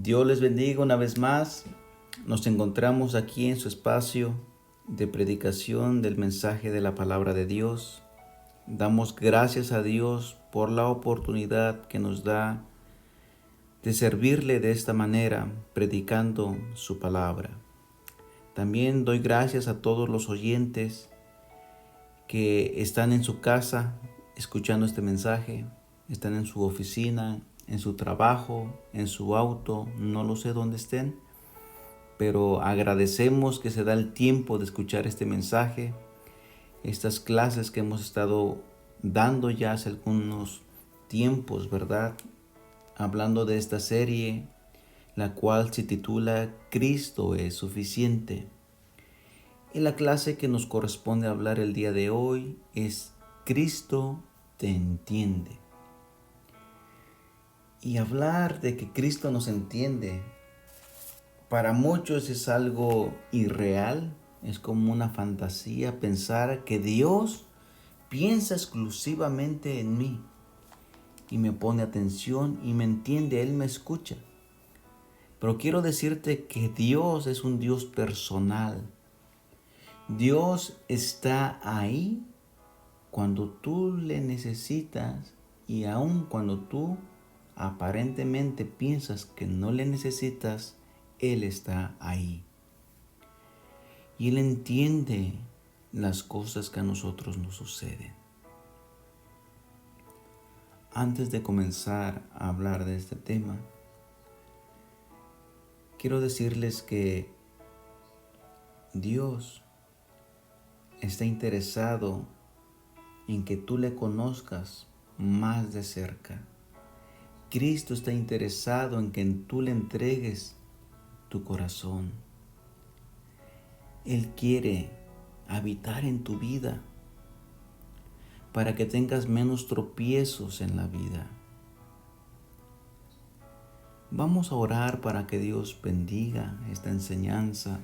Dios les bendiga una vez más. Nos encontramos aquí en su espacio de predicación del mensaje de la palabra de Dios. Damos gracias a Dios por la oportunidad que nos da de servirle de esta manera, predicando su palabra. También doy gracias a todos los oyentes que están en su casa escuchando este mensaje, están en su oficina, en su trabajo, en su auto, no lo sé dónde estén, pero agradecemos que se da el tiempo de escuchar este mensaje, estas clases que hemos estado dando ya hace algunos tiempos, ¿verdad? Hablando de esta serie, la cual se titula Cristo es suficiente. Y la clase que nos corresponde hablar el día de hoy es Cristo te entiende. Y hablar de que Cristo nos entiende, para muchos es algo irreal, es como una fantasía pensar que Dios piensa exclusivamente en mí y me pone atención y me entiende, Él me escucha. Pero quiero decirte que Dios es un Dios personal. Dios está ahí cuando tú le necesitas y aun cuando tú aparentemente piensas que no le necesitas, Él está ahí. Y Él entiende las cosas que a nosotros nos suceden. Antes de comenzar a hablar de este tema, quiero decirles que Dios está interesado en que tú le conozcas más de cerca. Cristo está interesado en que tú le entregues tu corazón. Él quiere habitar en tu vida para que tengas menos tropiezos en la vida. Vamos a orar para que Dios bendiga esta enseñanza,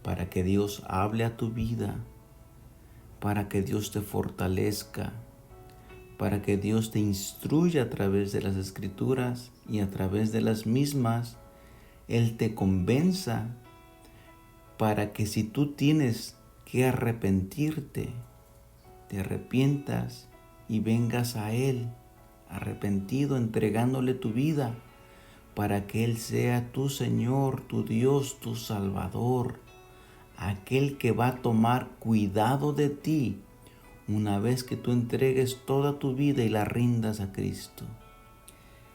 para que Dios hable a tu vida, para que Dios te fortalezca, para que Dios te instruya a través de las Escrituras y a través de las mismas, Él te convenza para que si tú tienes que arrepentirte, te arrepientas y vengas a Él arrepentido, entregándole tu vida, para que Él sea tu Señor, tu Dios, tu Salvador, aquel que va a tomar cuidado de ti una vez que tú entregues toda tu vida y la rindas a Cristo.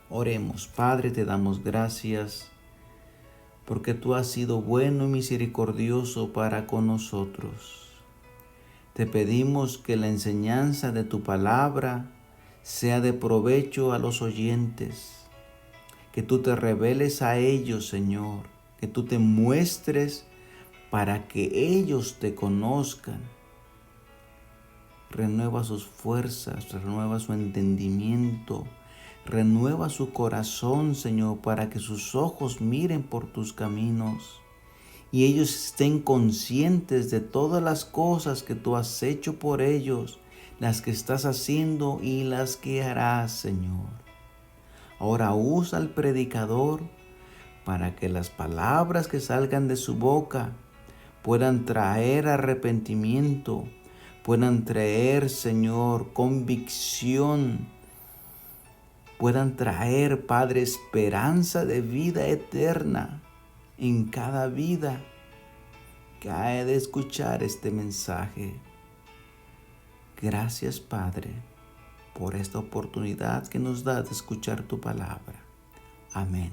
Oremos. Padre, te damos gracias porque tú has sido bueno y misericordioso para con nosotros. Te pedimos que la enseñanza de tu palabra sea de provecho a los oyentes, que tú te reveles a ellos, Señor, que tú te muestres para que ellos te conozcan. Renueva sus fuerzas, renueva su entendimiento, renueva su corazón, Señor, para que sus ojos miren por tus caminos y ellos estén conscientes de todas las cosas que tú has hecho por ellos, las que estás haciendo y las que harás, Señor. Ahora usa al predicador para que las palabras que salgan de su boca puedan traer arrepentimiento, puedan traer, Señor, convicción, puedan traer, Padre, esperanza de vida eterna en cada vida que haya de escuchar este mensaje. Gracias, Padre, por esta oportunidad que nos da de escuchar tu palabra. Amén.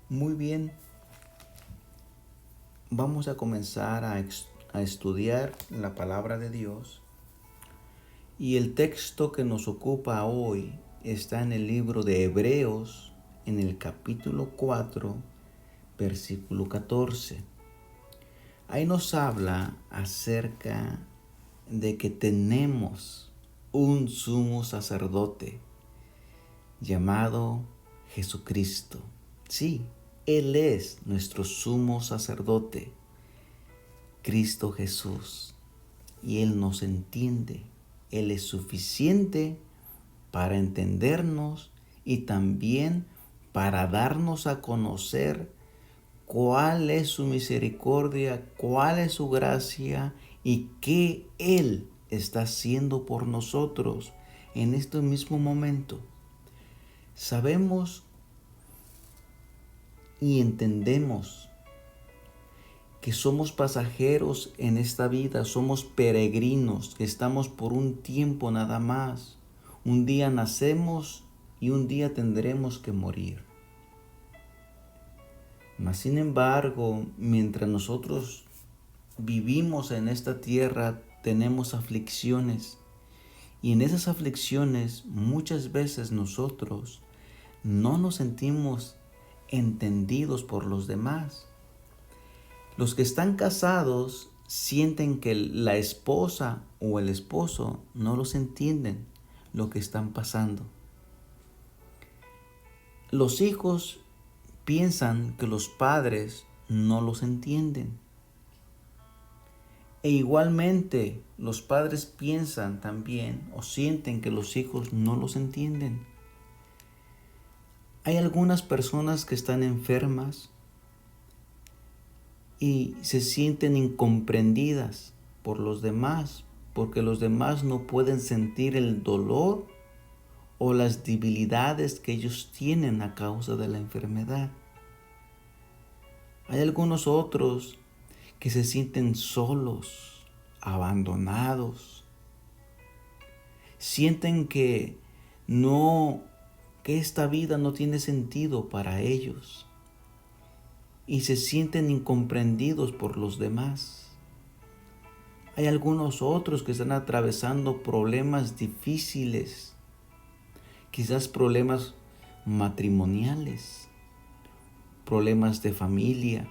Muy bien, vamos a comenzar a estudiar la palabra de Dios. Y el texto que nos ocupa hoy está en el libro de Hebreos, en el capítulo 4, versículo 14. Ahí nos habla acerca de que tenemos un sumo sacerdote llamado Jesucristo. Sí, Él es nuestro sumo sacerdote, Cristo Jesús. y Él nos entiende. Él es suficiente para entendernos y también para darnos a conocer cuál es su misericordia, cuál es su gracia y qué Él está haciendo por nosotros en este mismo momento. Sabemos y entendemos que somos pasajeros en esta vida, somos peregrinos, que estamos por un tiempo nada más. Un día nacemos y un día tendremos que morir. Mas sin embargo, mientras nosotros vivimos en esta tierra, tenemos aflicciones. Y en esas aflicciones muchas veces nosotros no nos sentimos entendidos por los demás. Los que están casados sienten que la esposa o el esposo no los entienden lo que están pasando. Los hijos piensan que los padres no los entienden. E igualmente los padres piensan también o sienten que los hijos no los entienden. Hay algunas personas que están enfermas y se sienten incomprendidas por los demás, porque los demás no pueden sentir el dolor o las debilidades que ellos tienen a causa de la enfermedad. Hay algunos otros que se sienten solos, abandonados. Sienten que esta vida no tiene sentido para ellos y se sienten incomprendidos por los demás. Hay algunos otros que están atravesando problemas difíciles, quizás problemas matrimoniales, problemas de familia,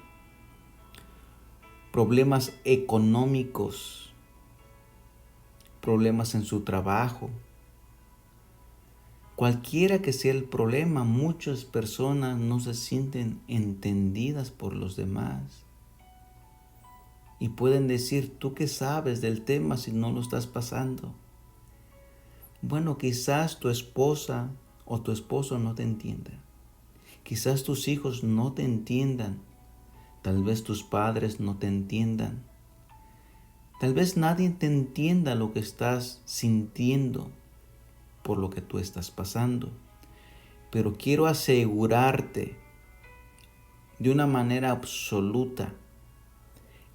problemas económicos, problemas en su trabajo. Cualquiera que sea el problema, muchas personas no se sienten entendidas por los demás. Y pueden decir, ¿tú qué sabes del tema si no lo estás pasando? Bueno, quizás tu esposa o tu esposo no te entienda. Quizás tus hijos no te entiendan. Tal vez tus padres no te entiendan. Tal vez nadie te entienda lo que estás sintiendo por lo que tú estás pasando. Pero quiero asegurarte de una manera absoluta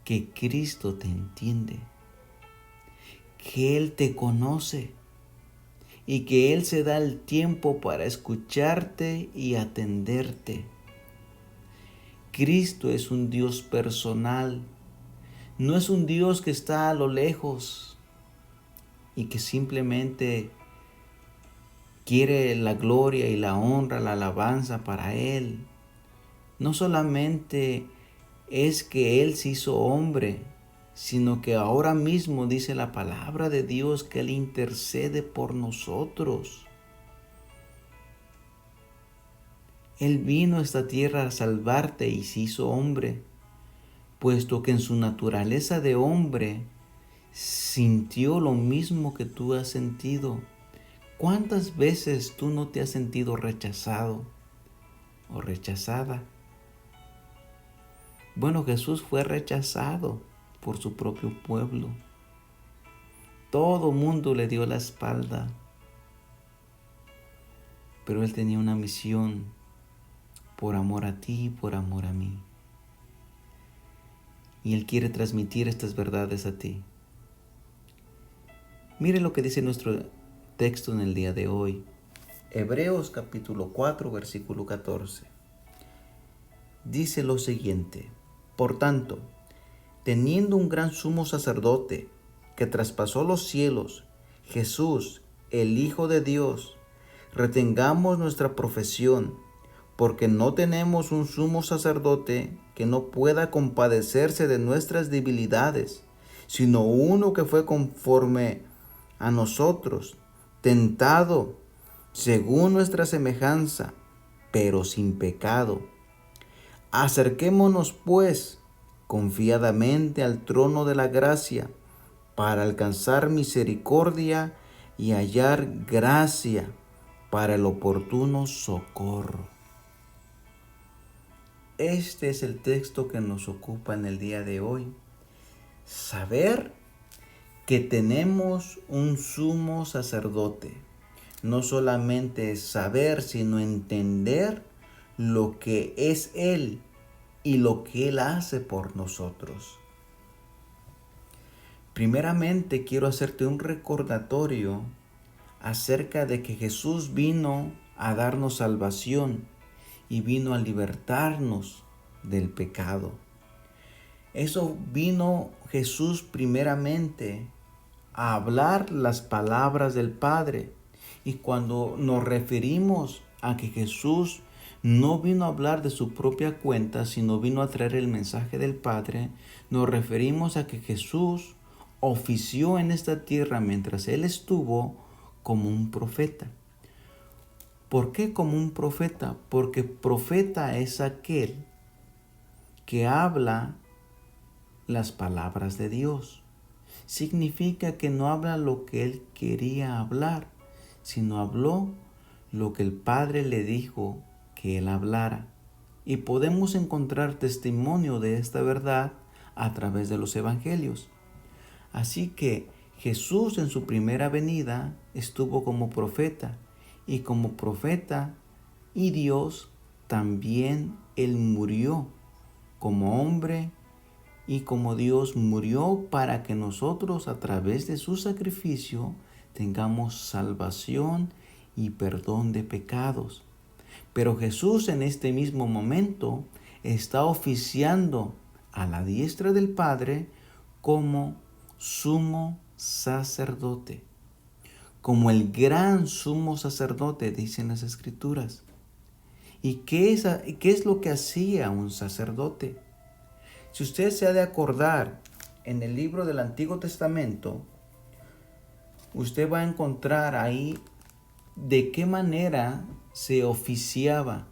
que Cristo te entiende, que Él te conoce y que Él se da el tiempo para escucharte y atenderte. Cristo es un Dios personal, no es un Dios que está a lo lejos y que simplemente quiere la gloria y la honra, la alabanza para Él. No solamente es que Él se hizo hombre, sino que ahora mismo dice la palabra de Dios que Él intercede por nosotros. Él vino a esta tierra a salvarte y se hizo hombre, puesto que en su naturaleza de hombre sintió lo mismo que tú has sentido. ¿Cuántas veces tú no te has sentido rechazado o rechazada? Bueno, Jesús fue rechazado por su propio pueblo. Todo mundo le dio la espalda. Pero Él tenía una misión por amor a ti y por amor a mí. Y Él quiere transmitir estas verdades a ti. Mire lo que dice nuestro texto en el día de hoy. Hebreos capítulo 4, versículo 14. Dice lo siguiente: por tanto, teniendo un gran sumo sacerdote que traspasó los cielos, Jesús, el Hijo de Dios, retengamos nuestra profesión, porque no tenemos un sumo sacerdote que no pueda compadecerse de nuestras debilidades, sino uno que fue conforme a nosotros, tentado según nuestra semejanza, pero sin pecado. Acerquémonos pues confiadamente al trono de la gracia, para alcanzar misericordia y hallar gracia para el oportuno socorro. Este es el texto que nos ocupa en el día de hoy. Saber que tenemos un sumo sacerdote. No solamente saber, sino entender lo que es Él y lo que Él hace por nosotros. Primeramente quiero hacerte un recordatorio acerca de que Jesús vino a darnos salvación y vino a libertarnos del pecado. Eso vino Jesús primeramente a hablar las palabras del Padre. Y cuando nos referimos a que Jesús no vino a hablar de su propia cuenta, sino vino a traer el mensaje del Padre, nos referimos a que Jesús ofició en esta tierra mientras Él estuvo como un profeta. ¿Por qué como un profeta? Porque profeta es aquel que habla las palabras de Dios. Significa que no habla lo que Él quería hablar, sino habló lo que el Padre le dijo que Él hablara. Y podemos encontrar testimonio de esta verdad a través de los evangelios. Así que Jesús en su primera venida estuvo como profeta, y como profeta y Dios también Él murió como hombre y como Dios murió para que nosotros a través de su sacrificio tengamos salvación y perdón de pecados. Pero Jesús en este mismo momento está oficiando a la diestra del Padre como sumo sacerdote, como el gran sumo sacerdote, dicen las Escrituras. ¿Y qué es lo que hacía un sacerdote? Si usted se ha de acordar, en el libro del Antiguo Testamento, usted va a encontrar ahí de qué manera se oficiaba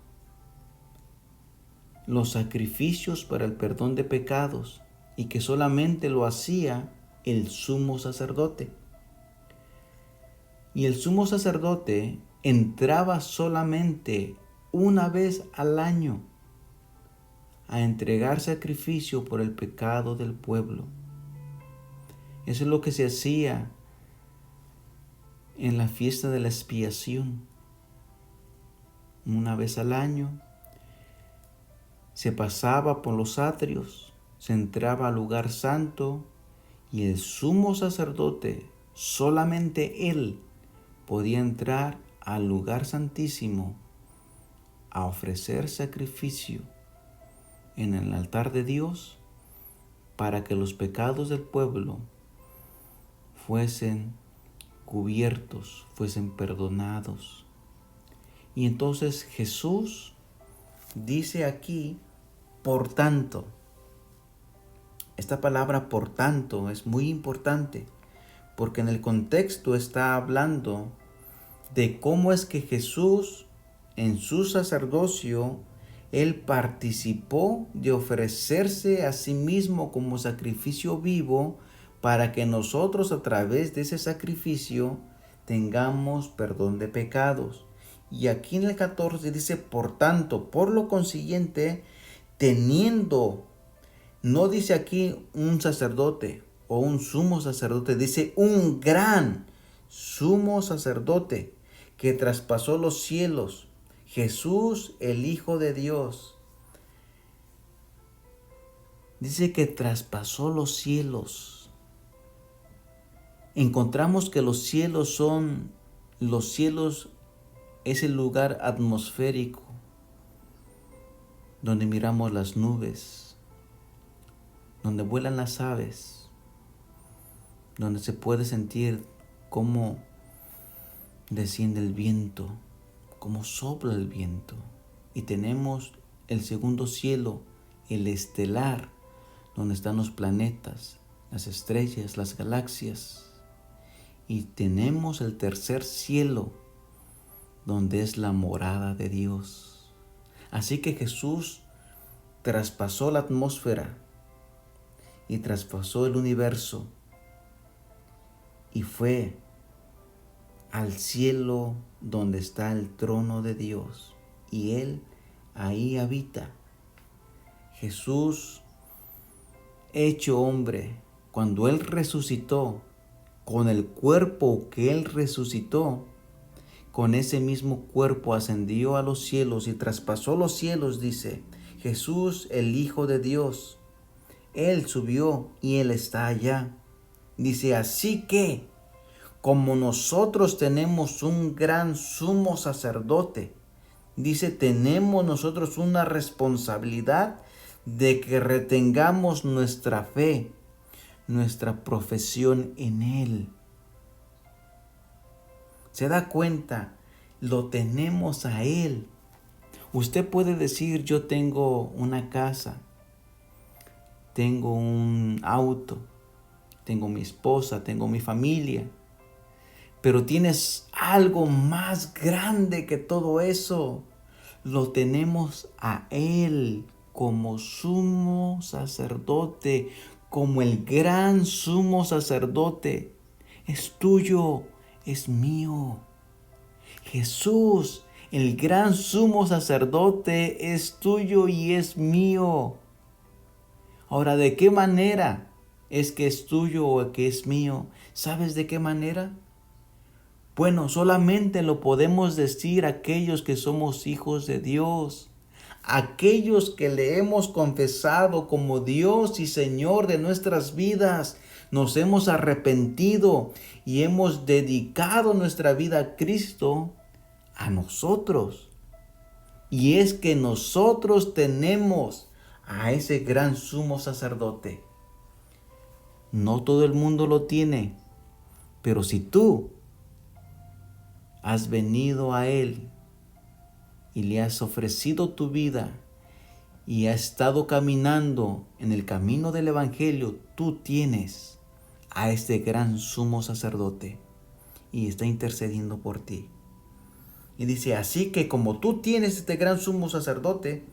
los sacrificios para el perdón de pecados, y que solamente lo hacía el sumo sacerdote. Y el sumo sacerdote entraba solamente una vez al año a entregar sacrificio por el pecado del pueblo. Eso es lo que se hacía en la fiesta de la expiación. Una vez al año se pasaba por los atrios, se entraba al lugar santo, y el sumo sacerdote, solamente él, podía entrar al lugar santísimo a ofrecer sacrificio en el altar de Dios para que los pecados del pueblo fuesen cubiertos, fuesen perdonados. Y entonces Jesús dice aquí, por tanto. Esta palabra por tanto es muy importante, porque en el contexto está hablando de cómo es que Jesús en su sacerdocio, Él participó de ofrecerse a sí mismo como sacrificio vivo para que nosotros a través de ese sacrificio tengamos perdón de pecados. Y aquí en el 14 dice, por tanto, por lo consiguiente, teniendo, no dice aquí un sacerdote o un sumo sacerdote, dice un gran sumo sacerdote que traspasó los cielos, Jesús, el Hijo de Dios. Dice que traspasó los cielos. Encontramos que los cielos es el lugar atmosférico donde miramos las nubes, donde vuelan las aves, donde se puede sentir cómo desciende el viento, cómo sopla el viento. Y tenemos el segundo cielo, el estelar, donde están los planetas, las estrellas, las galaxias. Y tenemos el tercer cielo, donde es la morada de Dios. Así que Jesús traspasó la atmósfera y traspasó el universo y fue al cielo donde está el trono de Dios, y Él ahí habita. Jesús, hecho hombre, cuando Él resucitó, con el cuerpo que Él resucitó, con ese mismo cuerpo ascendió a los cielos y traspasó los cielos, dice Jesús, el Hijo de Dios. Él subió y Él está allá. Dice, así que, como nosotros tenemos un gran sumo sacerdote, dice, tenemos nosotros una responsabilidad de que retengamos nuestra fe, nuestra profesión en Él. ¿Se da cuenta? Lo tenemos a Él. Usted puede decir, yo tengo una casa, tengo un auto, tengo mi esposa, tengo mi familia, pero tienes algo más grande que todo eso. Lo tenemos a Él como sumo sacerdote, como el gran sumo sacerdote. Es tuyo, es mío. Jesús, el gran sumo sacerdote, es tuyo y es mío. Ahora, ¿de qué manera es que es tuyo o que es mío? ¿Sabes de qué manera? Bueno, solamente lo podemos decir aquellos que somos hijos de Dios, aquellos que le hemos confesado como Dios y Señor de nuestras vidas. Nos hemos arrepentido y hemos dedicado nuestra vida a Cristo, a nosotros. Y es que nosotros tenemos a ese gran sumo sacerdote. No todo el mundo lo tiene, pero si tú has venido a Él y le has ofrecido tu vida y has estado caminando en el camino del Evangelio, tú tienes a este gran sumo sacerdote y está intercediendo por ti. Y dice, así que como tú tienes este gran sumo sacerdote,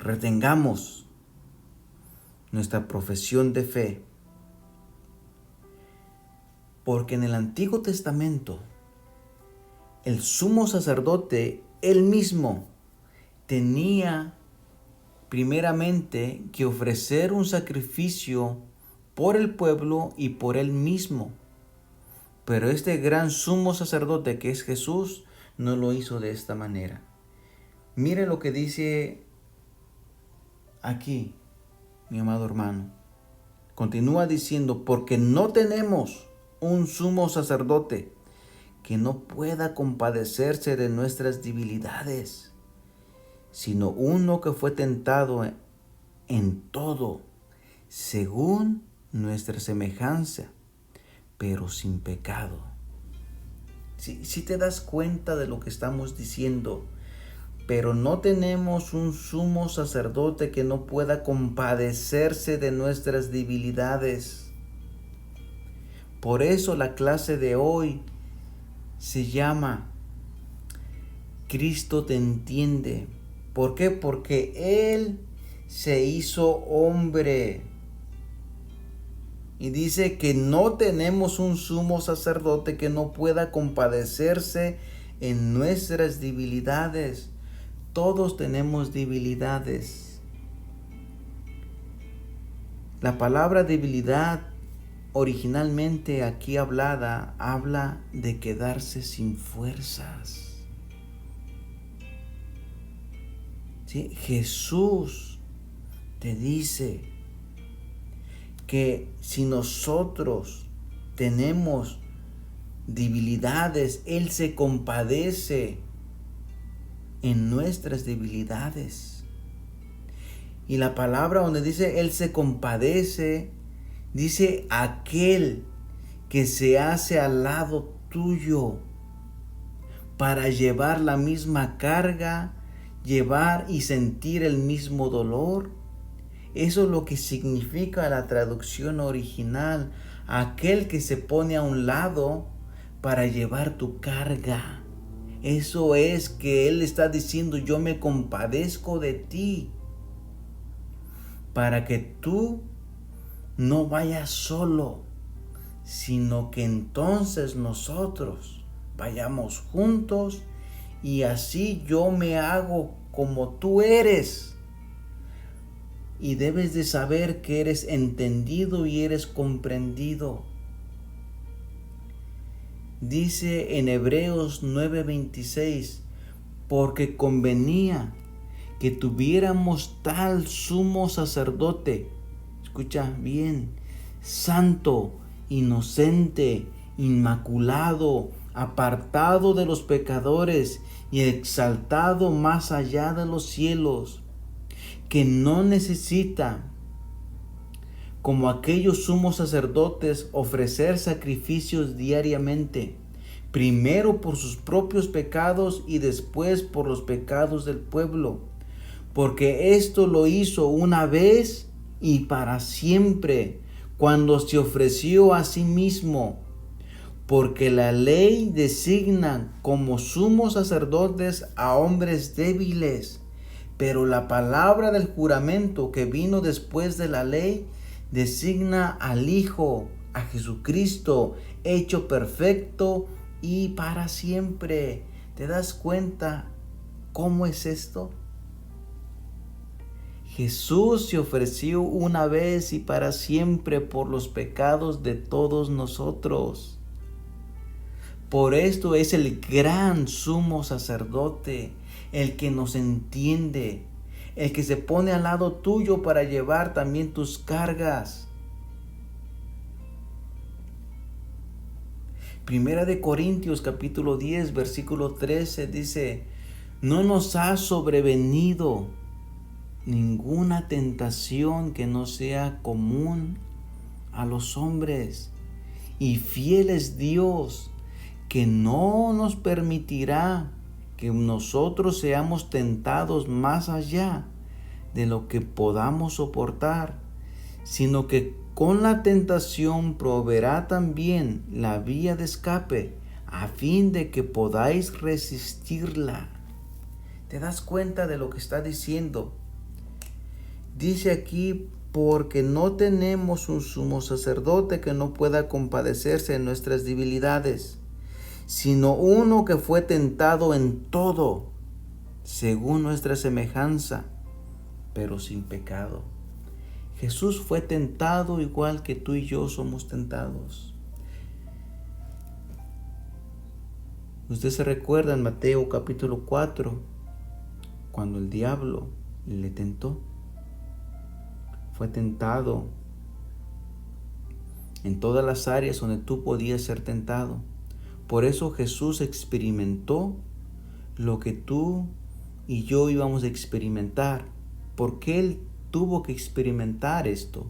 retengamos nuestra profesión de fe. Porque en el Antiguo Testamento, el sumo sacerdote, él mismo, tenía primeramente que ofrecer un sacrificio por el pueblo y por él mismo. Pero este gran sumo sacerdote que es Jesús, no lo hizo de esta manera. Mire lo que dice aquí, mi amado hermano. Continúa diciendo, porque no tenemos un sumo sacerdote que no pueda compadecerse de nuestras debilidades, sino uno que fue tentado en todo, según nuestra semejanza, pero sin pecado. Si te das cuenta de lo que estamos diciendo, pero no tenemos un sumo sacerdote que no pueda compadecerse de nuestras debilidades. Por eso la clase de hoy se llama Cristo te entiende. ¿Por qué? Porque Él se hizo hombre. Y dice que no tenemos un sumo sacerdote que no pueda compadecerse en nuestras debilidades. Todos tenemos debilidades. La palabra debilidad originalmente aquí hablada habla de quedarse sin fuerzas. ¿Sí? Jesús te dice que si nosotros tenemos debilidades, Él se compadece en nuestras debilidades. Y la palabra donde dice Él se compadece, dice aquel que se hace al lado tuyo para llevar la misma carga, llevar y sentir el mismo dolor. Eso es lo que significa la traducción original, aquel que se pone a un lado para llevar tu carga. Eso es que Él está diciendo, yo me compadezco de ti, para que tú no vayas solo, sino que entonces nosotros vayamos juntos y así yo me hago como tú eres. Y debes de saber que eres entendido y eres comprendido. Dice en Hebreos 9:26, porque convenía que tuviéramos tal sumo sacerdote, escucha bien, santo, inocente, inmaculado, apartado de los pecadores y exaltado más allá de los cielos, que no necesita, como aquellos sumos sacerdotes, ofrecer sacrificios diariamente, primero por sus propios pecados y después por los pecados del pueblo, porque esto lo hizo una vez y para siempre, cuando se ofreció a sí mismo. Porque la ley designa como sumos sacerdotes a hombres débiles, pero la palabra del juramento que vino después de la ley designa al Hijo, a Jesucristo, hecho perfecto y para siempre. ¿Te das cuenta cómo es esto? Jesús se ofreció una vez y para siempre por los pecados de todos nosotros. Por esto es el gran sumo sacerdote, el que nos entiende, el que se pone al lado tuyo para llevar también tus cargas. Primera de Corintios capítulo 10 versículo 13 dice, no nos ha sobrevenido ninguna tentación que no sea común a los hombres, y fiel es Dios, que no nos permitirá que nosotros seamos tentados más allá de lo que podamos soportar, sino que con la tentación proveerá también la vía de escape, a fin de que podáis resistirla. ¿Te das cuenta de lo que está diciendo? Dice aquí, porque no tenemos un sumo sacerdote que no pueda compadecerse de nuestras debilidades, sino uno que fue tentado en todo, según nuestra semejanza, pero sin pecado. Jesús fue tentado igual que tú y yo somos tentados. Usted se recuerda en Mateo capítulo 4, cuando el diablo le tentó. Fue tentado en todas las áreas donde tú podías ser tentado. Por eso Jesús experimentó lo que tú y yo íbamos a experimentar. ¿Por qué Él tuvo que experimentar esto?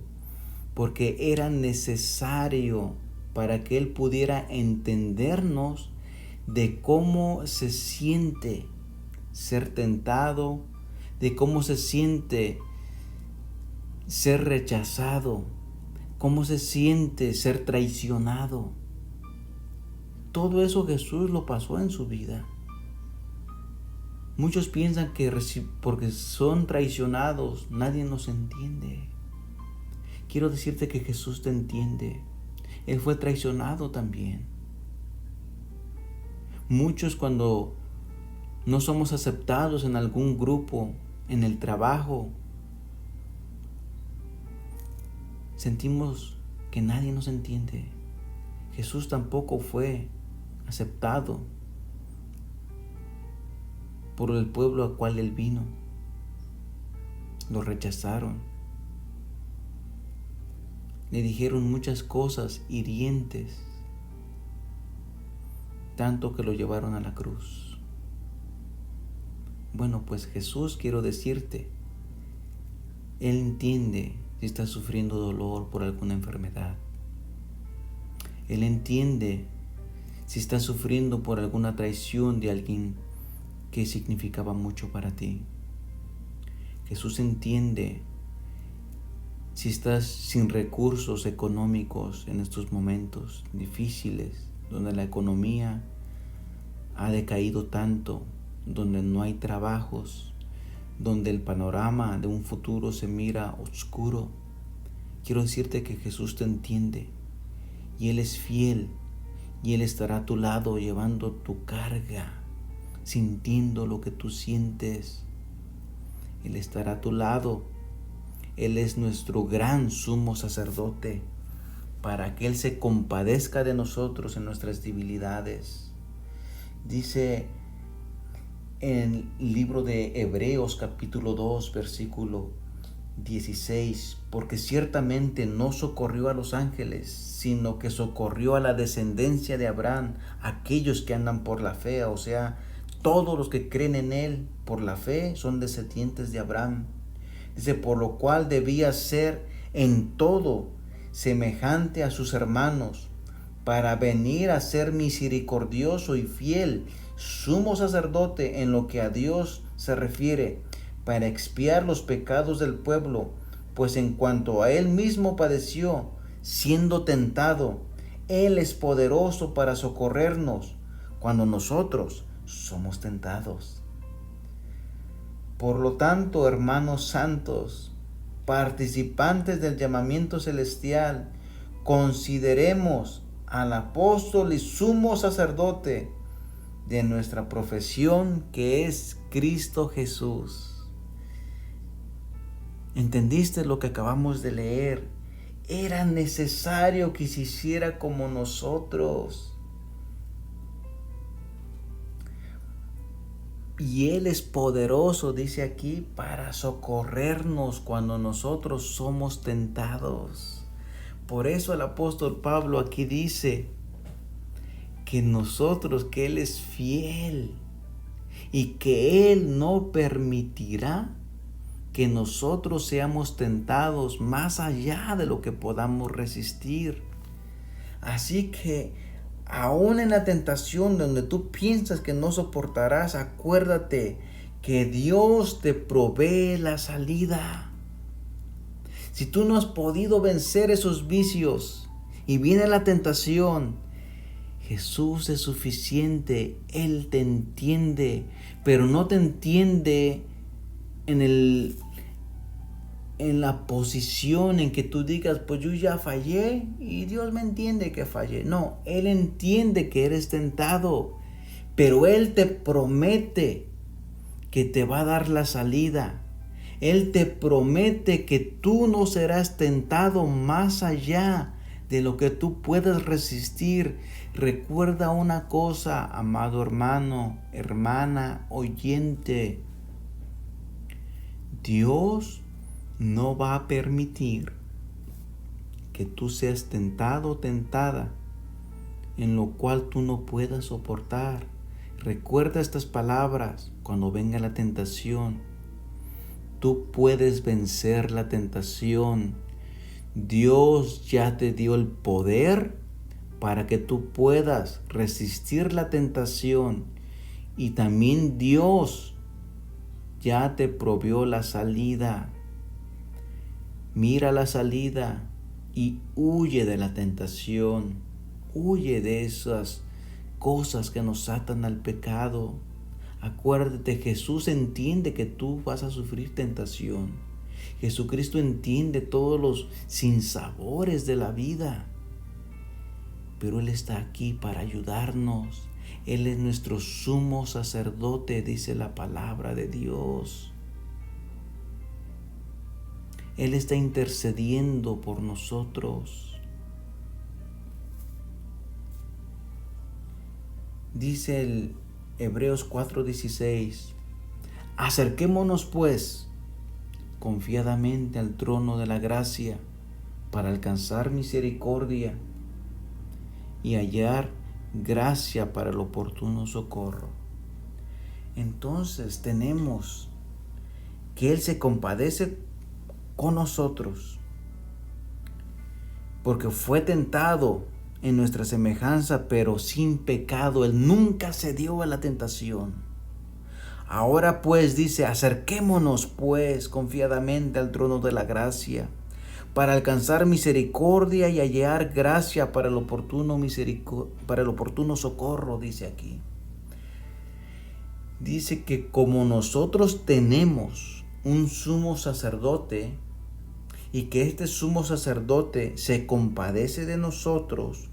Porque era necesario para que Él pudiera entendernos de cómo se siente ser tentado, de cómo se siente ser rechazado, cómo se siente ser traicionado. Todo eso Jesús lo pasó en su vida. Muchos piensan que porque son traicionados nadie nos entiende. Quiero decirte que Jesús te entiende. Él fue traicionado también. Muchos, cuando no somos aceptados en algún grupo, en el trabajo, sentimos que nadie nos entiende. Jesús tampoco fue aceptado por el pueblo al cual Él vino. Lo rechazaron. Le dijeron muchas cosas hirientes, tanto que lo llevaron a la cruz. Bueno, pues Jesús, quiero decirte, Él entiende si estás sufriendo dolor por alguna enfermedad. Él entiende si estás sufriendo por alguna traición de alguien que significaba mucho para ti. Jesús entiende si estás sin recursos económicos en estos momentos difíciles, donde la economía ha decaído tanto, donde no hay trabajos, donde el panorama de un futuro se mira oscuro. Quiero decirte que Jesús te entiende y Él es fiel, y Él estará a tu lado llevando tu carga, sintiendo lo que tú sientes. Él estará a tu lado. Él es nuestro gran sumo sacerdote, para que Él se compadezca de nosotros en nuestras debilidades. Dice en el libro de Hebreos capítulo 2 versículo 16, porque ciertamente no socorrió a los ángeles, sino que socorrió a la descendencia de Abraham, aquellos que andan por la fe, o sea, todos los que creen en Él por la fe son descendientes de Abraham. Dice, por lo cual debía ser en todo semejante a sus hermanos, para venir a ser misericordioso y fiel, sumo sacerdote en lo que a Dios se refiere, para expiar los pecados del pueblo, pues en cuanto a Él mismo padeció, siendo tentado, Él es poderoso para socorrernos cuando nosotros somos tentados. Por lo tanto, hermanos santos, participantes del llamamiento celestial, consideremos al apóstol y sumo sacerdote de nuestra profesión, que es Cristo Jesús. ¿Entendiste lo que acabamos de leer? Era necesario que se hiciera como nosotros. Y Él es poderoso, dice aquí, para socorrernos cuando nosotros somos tentados. Por eso el apóstol Pablo aquí dice que Él es fiel y que Él no permitirá que nosotros seamos tentados más allá de lo que podamos resistir. Así que aún en la tentación donde tú piensas que no soportarás, acuérdate que Dios te provee la salida. Si tú no has podido vencer esos vicios y viene la tentación, Jesús es suficiente. Él te entiende, pero no te entiende en la posición en que tú digas, pues yo ya fallé y Dios me entiende que fallé. No, Él entiende que eres tentado, pero Él te promete que te va a dar la salida. Él te promete que tú no serás tentado más allá de lo que tú puedes resistir. Recuerda una cosa, amado hermano, hermana, oyente. Dios no va a permitir que tú seas tentado o tentada en lo cual tú no puedas soportar. Recuerda estas palabras cuando venga la tentación. Tú puedes vencer la tentación. Dios ya te dio el poder para que tú puedas resistir la tentación. Y también Dios ya te proveyó la salida. Mira la salida y huye de la tentación. Huye de esas cosas que nos atan al pecado. Acuérdate, Jesús entiende que tú vas a sufrir tentación. Jesucristo entiende todos los sinsabores de la vida. Pero Él está aquí para ayudarnos. Él es nuestro sumo sacerdote, dice la palabra de Dios. Él está intercediendo por nosotros. Dice el Hebreos 4:16, acerquémonos pues confiadamente al trono de la gracia para alcanzar misericordia y hallar gracia para el oportuno socorro. Entonces tenemos que Él se compadece con nosotros, porque fue tentado en nuestra semejanza, pero sin pecado. Él nunca cedió a la tentación. Ahora pues dice, acerquémonos pues confiadamente al trono de la gracia, para alcanzar misericordia y hallar gracia para el oportuno socorro, dice aquí. Dice que como nosotros tenemos un sumo sacerdote, y que este sumo sacerdote se compadece de nosotros,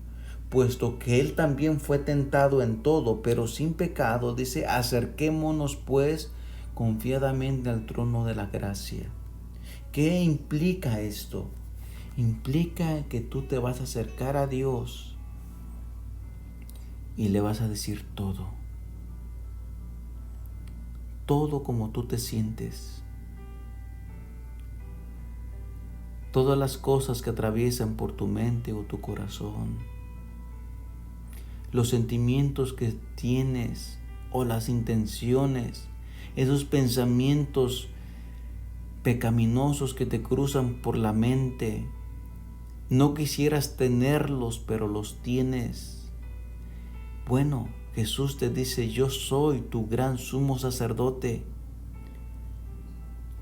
puesto que él también fue tentado en todo, pero sin pecado, dice, acerquémonos pues confiadamente al trono de la gracia. ¿Qué implica esto? Implica que tú te vas a acercar a Dios y le vas a decir todo. Todo como tú te sientes. Todas las cosas que atraviesan por tu mente o tu corazón. Los sentimientos que tienes o las intenciones. Esos pensamientos pecaminosos que te cruzan por la mente. No quisieras tenerlos, pero los tienes. Bueno, Jesús te dice, yo soy tu gran sumo sacerdote.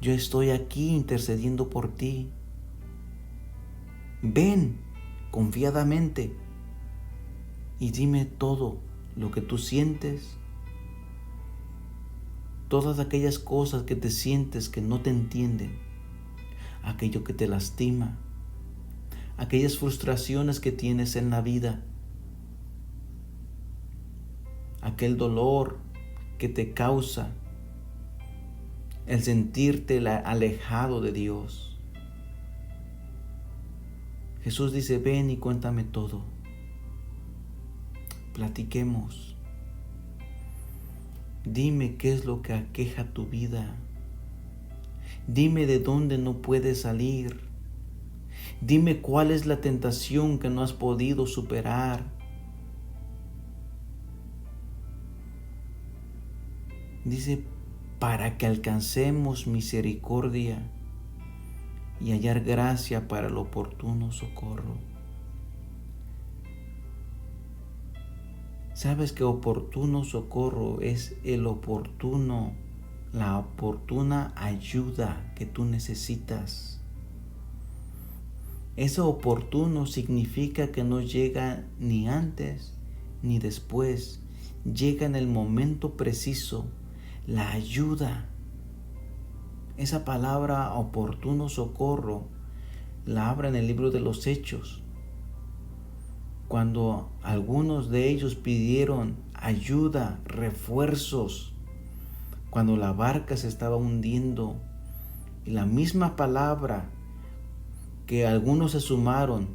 Yo estoy aquí intercediendo por ti. Ven confiadamente y dime todo lo que tú sientes, todas aquellas cosas que te sientes que no te entienden, aquello que te lastima, aquellas frustraciones que tienes en la vida, aquel dolor que te causa el sentirte alejado de Dios. Jesús dice, ven y cuéntame todo. Platiquemos. Dime qué es lo que aqueja tu vida. Dime de dónde no puedes salir. Dime cuál es la tentación que no has podido superar. Dice, para que alcancemos misericordia y hallar gracia para el oportuno socorro. ¿Sabes que oportuno socorro es la oportuna ayuda que tú necesitas? Ese oportuno significa que no llega ni antes ni después, llega en el momento preciso, la ayuda. Esa palabra oportuno socorro la habla en el libro de los Hechos, cuando algunos de ellos pidieron ayuda, refuerzos, cuando la barca se estaba hundiendo, y la misma palabra que algunos se sumaron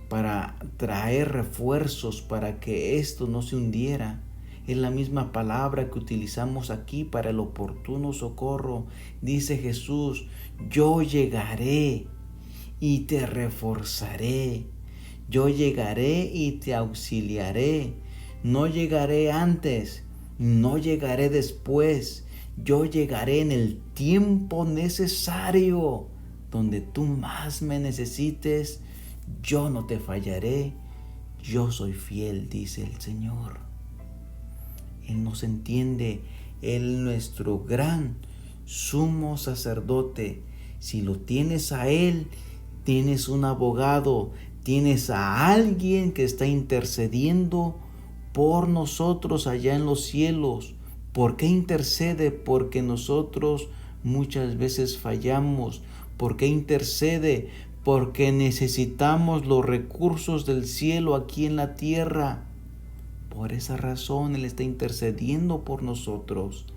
para traer refuerzos para que esto no se hundiera, es la misma palabra que utilizamos aquí para el oportuno socorro. Dice Jesús, yo llegaré y te reforzaré. Yo llegaré y te auxiliaré. No llegaré antes, no llegaré después. Yo llegaré en el tiempo necesario, donde tú más me necesites. Yo no te fallaré. Yo soy fiel, dice el Señor. Él nos entiende. Él, nuestro gran sumo sacerdote. Si lo tienes a Él, tienes un abogado, tienes a alguien que está intercediendo por nosotros allá en los cielos. ¿Por qué intercede? Porque nosotros muchas veces fallamos. ¿Por qué intercede? Porque necesitamos los recursos del cielo aquí en la tierra. Por esa razón Él está intercediendo por nosotros.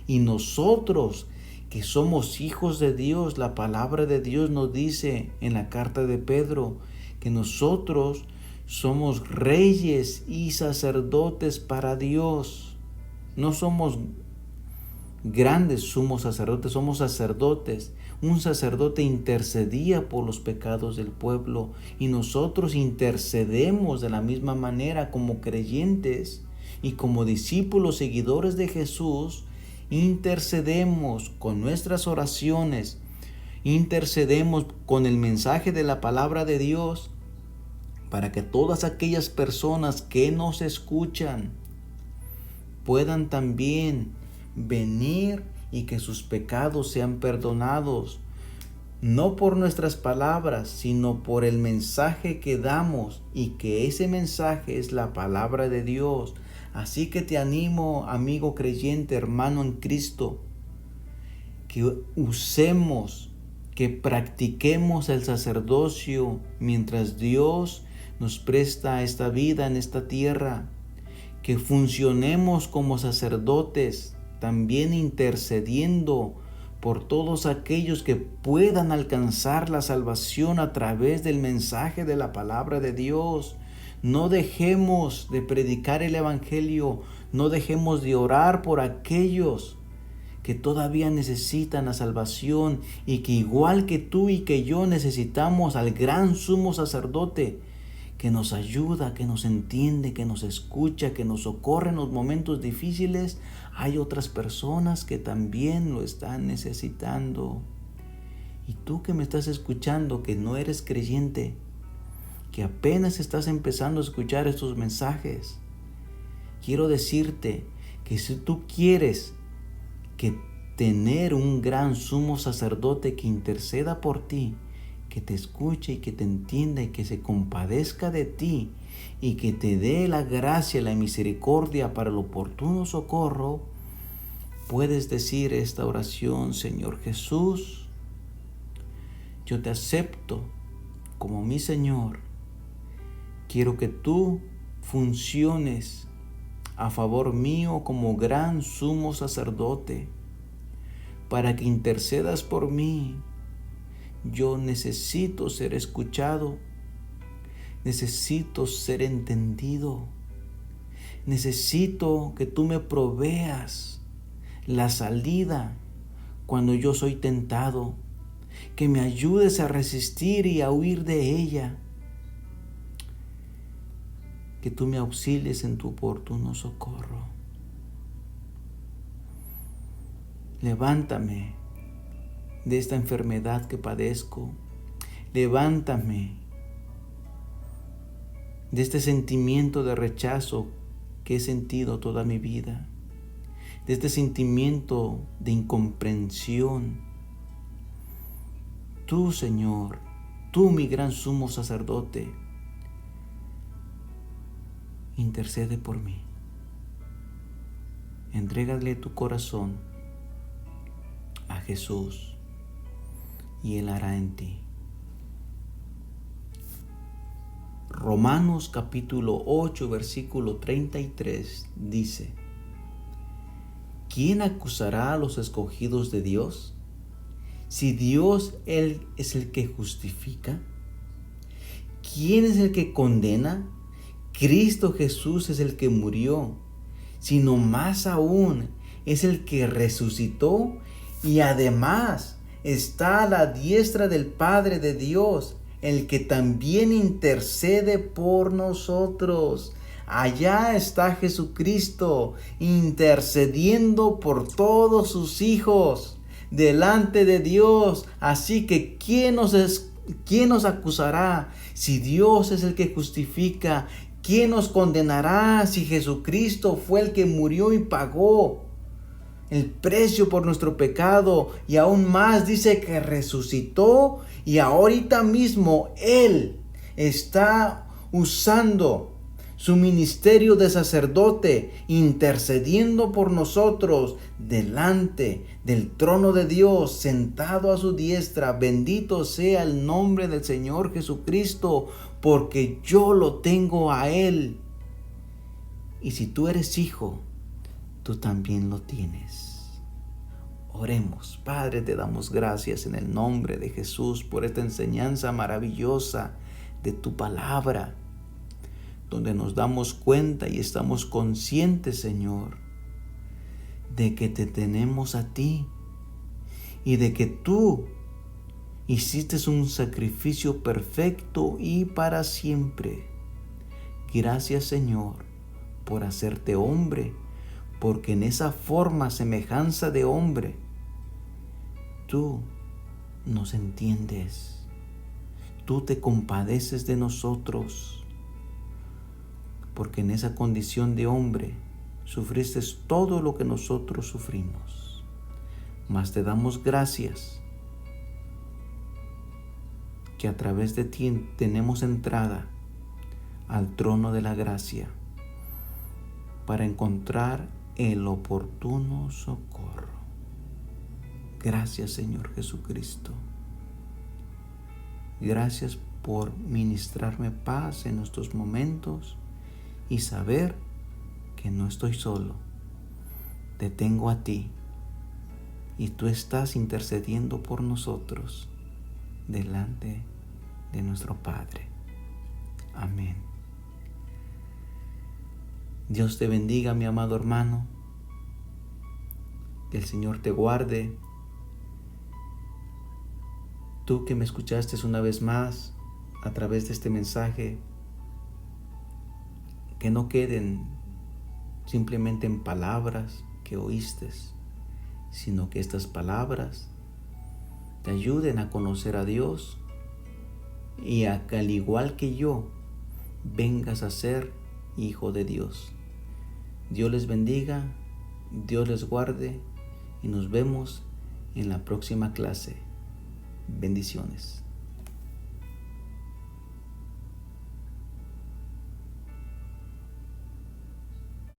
Y nosotros, que somos hijos de Dios, la palabra de Dios nos dice en la carta de Pedro que nosotros somos reyes y sacerdotes para Dios. No somos grandes sumos sacerdotes, somos sacerdotes. Un sacerdote intercedía por los pecados del pueblo y nosotros intercedemos de la misma manera como creyentes y como discípulos seguidores de Jesús. Intercedemos con nuestras oraciones, intercedemos con el mensaje de la palabra de Dios para que todas aquellas personas que nos escuchan puedan también venir y que sus pecados sean perdonados, no por nuestras palabras, sino por el mensaje que damos, y que ese mensaje es la palabra de Dios. Así que te animo, amigo creyente, hermano en Cristo, que usemos que practiquemos el sacerdocio mientras Dios nos presta esta vida en esta tierra, que funcionemos como sacerdotes, también intercediendo por todos aquellos que puedan alcanzar la salvación a través del mensaje de la palabra de Dios. No dejemos de predicar el Evangelio, no dejemos de orar por aquellos que todavía necesitan la salvación y que igual que tú y que yo necesitamos al gran sumo sacerdote que nos ayuda, que nos entiende, que nos escucha, que nos socorre en los momentos difíciles. Hay otras personas que también lo están necesitando. Y tú que me estás escuchando, que no eres creyente, que apenas estás empezando a escuchar estos mensajes, quiero decirte que si tú quieres que tener un gran sumo sacerdote que interceda por ti, que te escuche y que te entienda y que se compadezca de ti y que te dé la gracia, la misericordia para el oportuno socorro, puedes decir esta oración: Señor Jesús, yo te acepto como mi Señor. Quiero que tú funciones a favor mío como gran sumo sacerdote, para que intercedas por mí. Yo necesito ser escuchado, necesito ser entendido, necesito que tú me proveas la salida cuando yo soy tentado, que me ayudes a resistir y a huir de ella, que tú me auxilies en tu oportuno socorro. Levántame de esta enfermedad que padezco. Levántame de este sentimiento de rechazo que he sentido toda mi vida, de este sentimiento de incomprensión. Tú, Señor, tú, mi gran sumo sacerdote, intercede por mí. Entrégale tu corazón a Jesús y Él hará en ti. Romanos capítulo 8, versículo 33 dice: ¿quién acusará a los escogidos de Dios? Si Dios, Él es el que justifica. ¿Quién es el que condena? Cristo Jesús es el que murió, sino más aún es el que resucitó y además está a la diestra del Padre de Dios, el que también intercede por nosotros. Allá está Jesucristo intercediendo por todos sus hijos delante de Dios. Así que ¿quién nos acusará si Dios es el que justifica? ¿Quién nos condenará si Jesucristo fue el que murió y pagó el precio por nuestro pecado? Y aún más dice que resucitó y ahorita mismo Él está usando su ministerio de sacerdote, intercediendo por nosotros delante del trono de Dios, sentado a su diestra. Bendito sea el nombre del Señor Jesucristo, porque yo lo tengo a Él. Y si tú eres hijo, tú también lo tienes. Oremos. Padre, te damos gracias en el nombre de Jesús por esta enseñanza maravillosa de tu palabra, donde nos damos cuenta y estamos conscientes, Señor, de que te tenemos a ti y de que tú hiciste un sacrificio perfecto y para siempre. Gracias, Señor, por hacerte hombre, porque en esa forma, semejanza de hombre, tú nos entiendes, tú te compadeces de nosotros, porque en esa condición de hombre sufriste todo lo que nosotros sufrimos. Mas te damos gracias que a través de ti tenemos entrada al trono de la gracia para encontrar el oportuno socorro. Gracias, Señor Jesucristo. Gracias por ministrarme paz en estos momentos y saber que no estoy solo. Te tengo a ti y tú estás intercediendo por nosotros delante de nuestro Padre. Amén. Dios te bendiga, mi amado hermano. Que el Señor te guarde. Tú que me escuchaste una vez más a través de este mensaje, que no queden simplemente en palabras que oíste, sino que estas palabras te ayuden a conocer a Dios y a que al igual que yo vengas a ser hijo de Dios. Dios les bendiga, Dios les guarde y nos vemos en la próxima clase. Bendiciones.